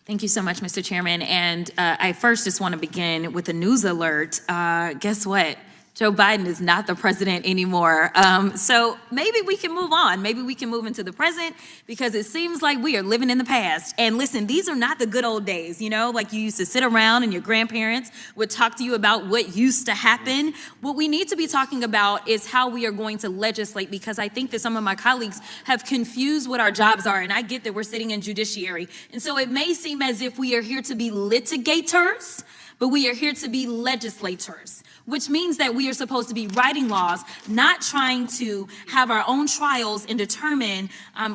Thank you so much, Mr. Chairman. And I first just want to begin with a news alert. Guess what? Joe Biden is not the president anymore. So maybe we can move on. Maybe we can move into the present, because it seems like we are living in the past. And listen, these are not the good old days, you know, like you used to sit around and your grandparents would talk to you about what used to happen. What we need to be talking about is how we are going to legislate, because I think that some of my colleagues have confused what our jobs are. And I get that we're sitting in judiciary. And so it may seem as if we are here to be litigators, but we are here to be legislators, which means that we are supposed to be writing laws, not trying to have our own trials and determine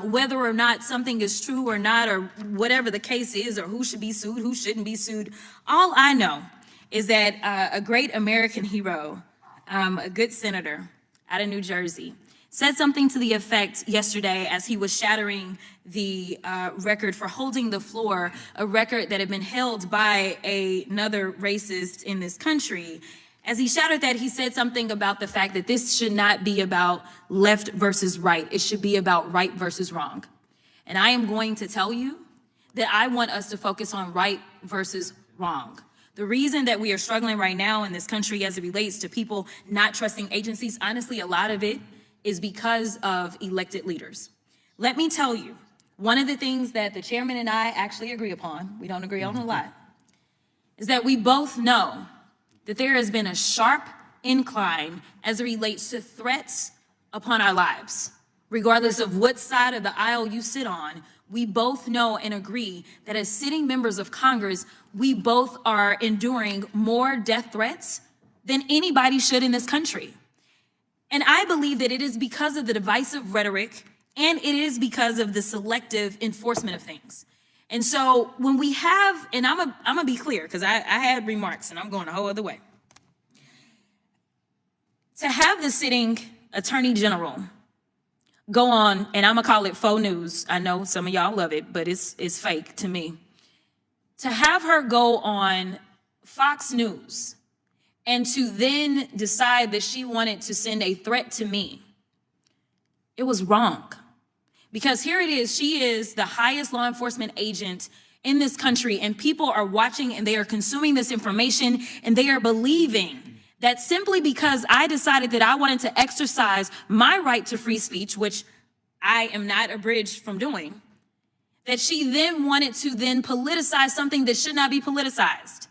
whether or not something is true or not, or whatever the case is, or who should be sued, who shouldn't be sued. All I know is that a great American hero, a good senator out of New Jersey, said something to the effect yesterday as he was shattering the record for holding the floor, a record that had been held by another racist in this country. As he shattered that, he said something about the fact that this should not be about left versus right. It should be about right versus wrong. And I am going to tell you that I want us to focus on right versus wrong. The reason that we are struggling right now in this country as it relates to people not trusting agencies, honestly, a lot of it is because of elected leaders. Let me tell you, one of the things that the chairman and I actually agree upon, we don't agree on a lot, is that we both know that there has been a sharp incline as it relates to threats upon our lives. Regardless of what side of the aisle you sit on, we both know and agree that as sitting members of Congress, we both are enduring more death threats than anybody should in this country. And I believe that it is because of the divisive rhetoric, and it is because of the selective enforcement of things. And so when we have, and I'm gonna be clear, because I had remarks and I'm going a whole other way. To have the sitting Attorney General go on, and I'm gonna call it faux news. I know some of y'all love it, but it's fake to me. To have her go on Fox News and to then decide that she wanted to send a threat to me, it was wrong. Because here it is, she is the highest law enforcement agent in this country, and people are watching and they are consuming this information, and they are believing that simply because I decided that I wanted to exercise my right to free speech, which I am not abridged from doing, that she then wanted to then politicize something that should not be politicized.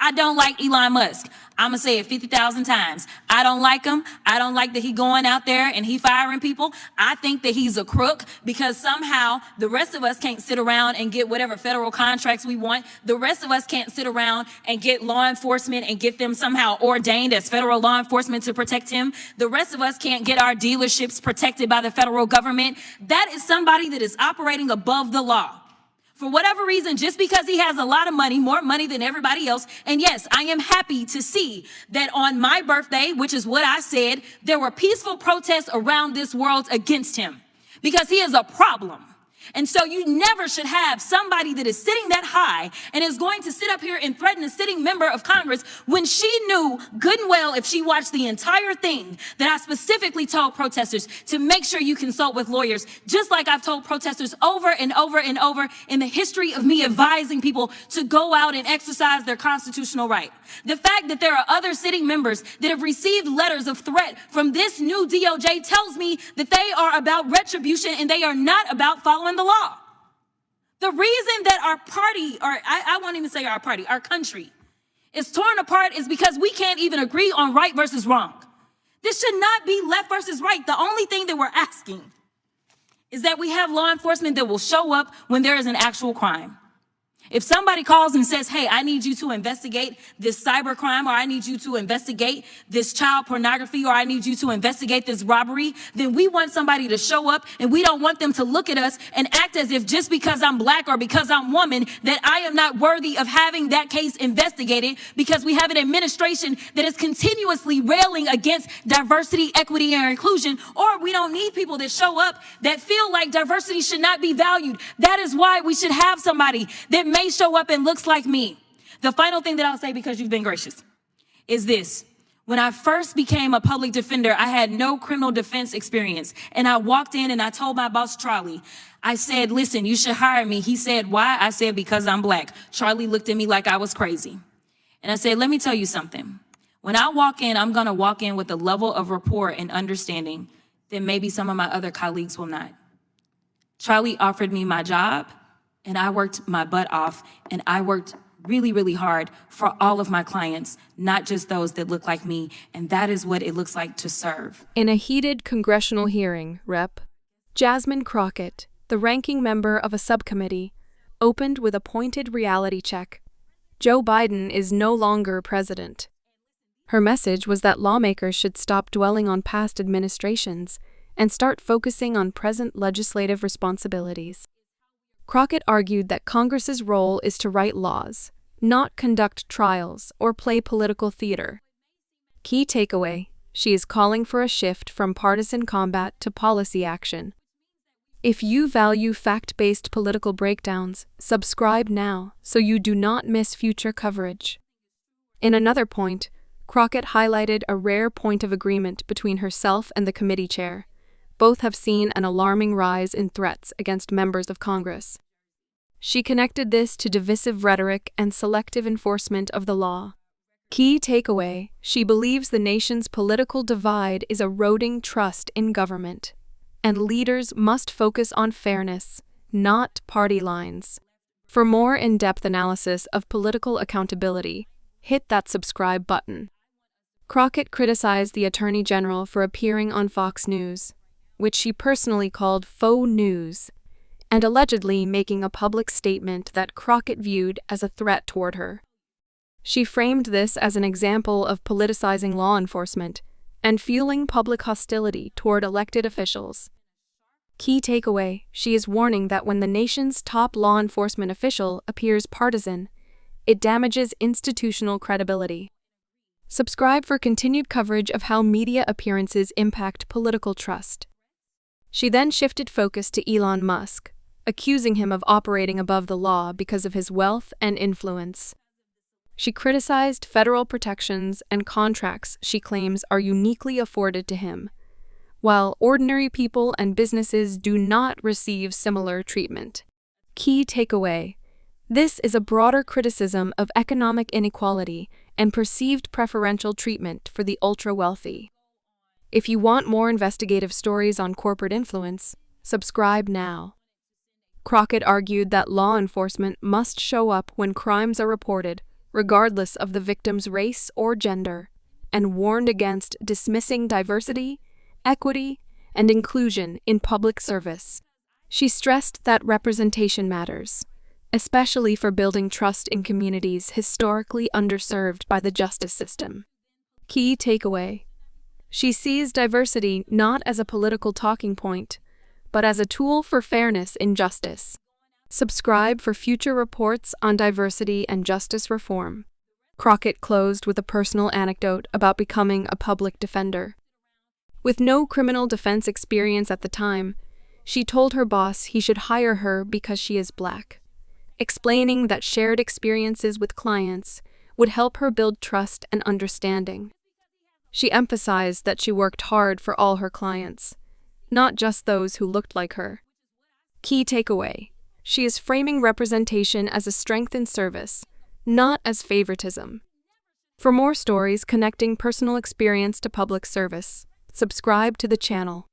I don't like Elon Musk. I'm gonna say it 50,000 times. I don't like him. I don't like that he going out there and he firing people. I think that he's a crook, because somehow the rest of us can't sit around and get whatever federal contracts we want. The rest of us can't sit around and get law enforcement and get them somehow ordained as federal law enforcement to protect him. The rest of us can't get our dealerships protected by the federal government. That is somebody that is operating above the law. For whatever reason, just because he has a lot of money, more money than everybody else. And yes, I am happy to see that on my birthday, which is what I said, there were peaceful protests around this world against him, because he is a problem. And so you never should have somebody that is sitting that high and is going to sit up here and threaten a sitting member of Congress when she knew good and well, if she watched the entire thing, that I specifically told protesters to make sure you consult with lawyers, just like I've told protesters over and over and over in the history of me advising people to go out and exercise their constitutional right. The fact that there are other sitting members that have received letters of threat from this new DOJ tells me that they are about retribution and they are not about following the law. The reason that our party, or I won't even say our party, our country is torn apart is because we can't even agree on right versus wrong. This should not be left versus right. The only thing that we're asking is that we have law enforcement that will show up when there is an actual crime. If somebody calls and says, hey, I need you to investigate this cyber crime, or I need you to investigate this child pornography, or I need you to investigate this robbery, then we want somebody to show up, and we don't want them to look at us and act as if just because I'm black or because I'm woman that I am not worthy of having that case investigated, because we have an administration that is continuously railing against diversity, equity, and inclusion, or we don't need people that show up that feel like diversity should not be valued. That is why we should have somebody that may show up and looks like me. The final thing that I'll say, because you've been gracious, is this. When I first became a public defender, I had no criminal defense experience. And I walked in and I told my boss, Charlie, I said, listen, you should hire me. He said, why? I said, because I'm black. Charlie looked at me like I was crazy. And I said, let me tell you something. When I walk in, I'm going to walk in with a level of rapport and understanding that maybe some of my other colleagues will not. Charlie offered me my job, and I worked my butt off, and I worked really, really hard for all of my clients, not just those that look like me, and that is what it looks like to serve. In a heated congressional hearing, Rep. Jasmine Crockett, the ranking member of a subcommittee, opened with a pointed reality check. Joe Biden is no longer president. Her message was that lawmakers should stop dwelling on past administrations and start focusing on present legislative responsibilities. Crockett argued that Congress's role is to write laws, not conduct trials or play political theater. Key takeaway: she is calling for a shift from partisan combat to policy action. If you value fact-based political breakdowns, subscribe now so you do not miss future coverage. In another point, Crockett highlighted a rare point of agreement between herself and the committee chair. Both have seen an alarming rise in threats against members of Congress. She connected this to divisive rhetoric and selective enforcement of the law. Key takeaway: she believes the nation's political divide is eroding trust in government, and leaders must focus on fairness, not party lines. For more in-depth analysis of political accountability, hit that subscribe button. Crockett criticized the Attorney General for appearing on Fox News, which she personally called faux news, and allegedly making a public statement that Crockett viewed as a threat toward her. She framed this as an example of politicizing law enforcement and fueling public hostility toward elected officials. Key takeaway: she is warning that when the nation's top law enforcement official appears partisan, it damages institutional credibility. Subscribe for continued coverage of how media appearances impact political trust. She then shifted focus to Elon Musk, accusing him of operating above the law because of his wealth and influence. She criticized federal protections and contracts she claims are uniquely afforded to him, while ordinary people and businesses do not receive similar treatment. Key takeaway: this is a broader criticism of economic inequality and perceived preferential treatment for the ultra-wealthy. If you want more investigative stories on corporate influence, subscribe now. Crockett argued that law enforcement must show up when crimes are reported, regardless of the victim's race or gender, and warned against dismissing diversity, equity, and inclusion in public service. She stressed that representation matters, especially for building trust in communities historically underserved by the justice system. Key takeaway: she sees diversity not as a political talking point, but as a tool for fairness in justice. Subscribe for future reports on diversity and justice reform. Crockett closed with a personal anecdote about becoming a public defender. With no criminal defense experience at the time, she told her boss he should hire her because she is black, explaining that shared experiences with clients would help her build trust and understanding. She emphasized that she worked hard for all her clients, not just those who looked like her. Key takeaway: she is framing representation as a strength in service, not as favoritism. For more stories connecting personal experience to public service, subscribe to the channel.